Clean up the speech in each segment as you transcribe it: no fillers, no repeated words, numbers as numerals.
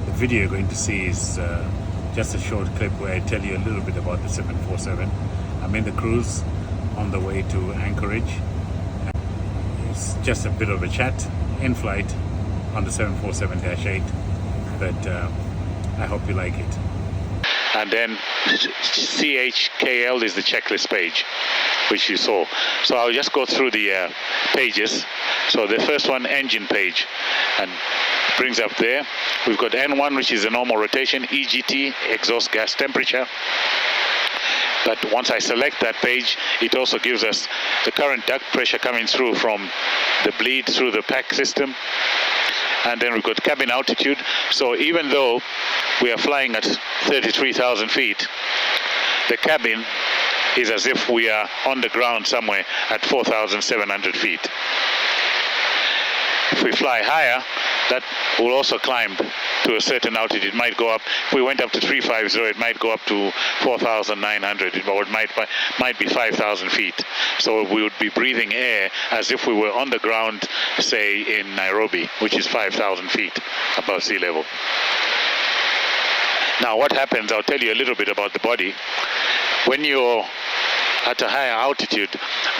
The video you're going to see is just a short clip where I tell you a little bit about the 747. I'm in the cruise on the way to Anchorage. It's just a bit of a chat in flight on the 747-8, but I hope you like it. And then CHKL is the checklist page, which you saw. So I'll just go through the pages. So the first one, engine page, and brings up there. We've got N1, which is the normal rotation, EGT, exhaust gas temperature. But once I select that page, it also gives us the current duct pressure coming through from the bleed through the pack system. And then we've got cabin altitude. So even though we are flying at 33,000 feet, the cabin is as if we are on the ground somewhere at 4,700 feet. If we fly higher, that will also climb to a certain altitude. It might go up, if we went up to 350, it might go up to 4,900, or it might be 5,000 feet. So we would be breathing air as if we were on the ground, say in Nairobi, which is 5,000 feet above sea level. Now what happens, I'll tell you a little bit about the body. When you're at a higher altitude,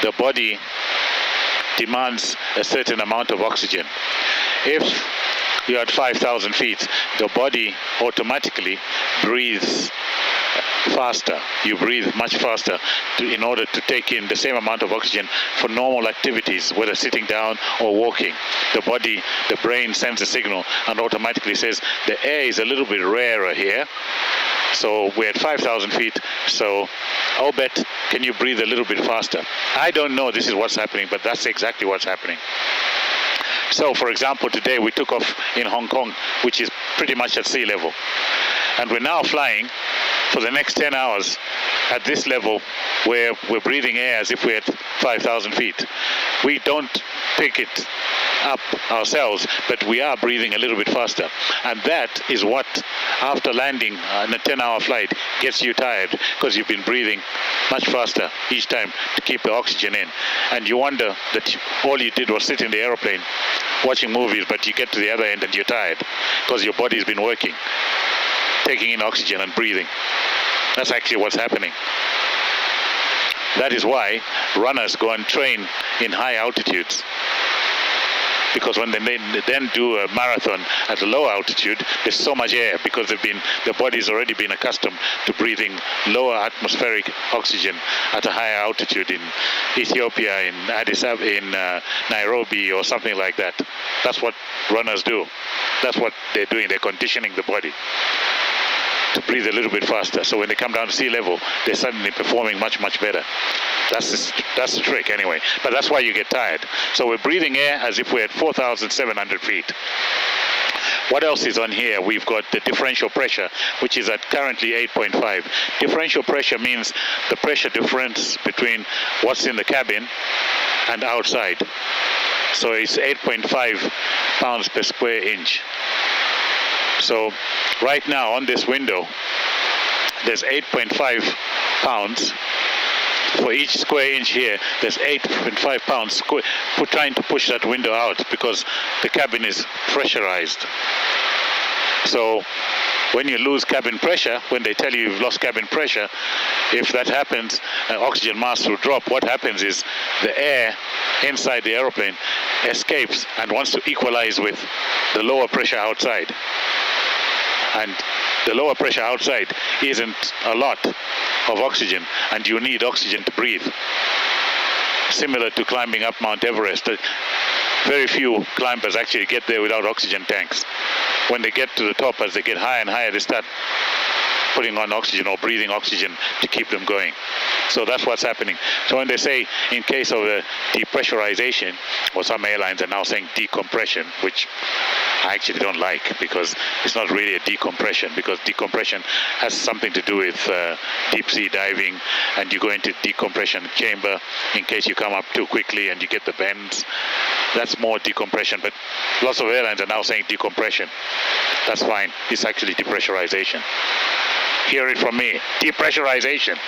the body demands a certain amount of oxygen. If you're at 5,000 feet, the body automatically breathes faster. You breathe much faster in order to take in the same amount of oxygen for normal activities, whether sitting down or walking. The brain sends a signal and automatically says the air is a little bit rarer here. So we're at 5,000 feet, so I'll bet, can you breathe a little bit faster? I don't know this is what's happening, but that's exactly what's happening. So, for example, today we took off in Hong Kong, which is pretty much at sea level. And we're now flying for the next 10 hours at this level where we're breathing air as if we're at 5,000 feet. We don't pick it up ourselves, but we are breathing a little bit faster. And that is what, after landing on a 10-hour flight, gets you tired, because you've been breathing much faster each time to keep the oxygen in. And you wonder that all you did was sit in the aeroplane watching movies, but you get to the other end and you're tired because your body's been working, taking in oxygen and breathing. That's actually what's happening. That is why runners go and train in high altitudes. Because when they then do a marathon at a low altitude, there's so much air because the body's already been accustomed to breathing lower atmospheric oxygen at a higher altitude in Ethiopia, in Addis Ababa, in Nairobi, or something like that. That's what runners do. That's what they're doing. They're conditioning the body to breathe a little bit faster. So when they come down to sea level, they're suddenly performing much, much better. That's the trick anyway. But that's why you get tired. So we're breathing air as if we're at 4,700 feet. What else is on here? We've got the differential pressure, which is at currently 8.5. Differential pressure means the pressure difference between what's in the cabin and outside. So it's 8.5 pounds per square inch. So right now on this window, there's 8.5 pounds. For each square inch here, there's 8.5 pounds for trying to push that window out because the cabin is pressurized. So when you lose cabin pressure, when they tell you you've lost cabin pressure, if that happens, oxygen mass will drop. What happens is the air inside the aeroplane escapes and wants to equalize with the lower pressure outside. And the lower pressure outside isn't a lot of oxygen, and you need oxygen to breathe. Similar to climbing up Mount Everest, very few climbers actually get there without oxygen tanks. When they get to the top, as they get higher and higher, they start putting on oxygen or breathing oxygen to keep them going. So that's what's happening. So when they say in case of a depressurization, or some airlines are now saying decompression, which I actually don't like, because it's not really a decompression, because decompression has something to do with deep sea diving, and you go into decompression chamber in case you come up too quickly and you get the bends. That's more decompression, but lots of airlines are now saying decompression. That's fine. It's actually depressurization. Hear it from me. Depressurization.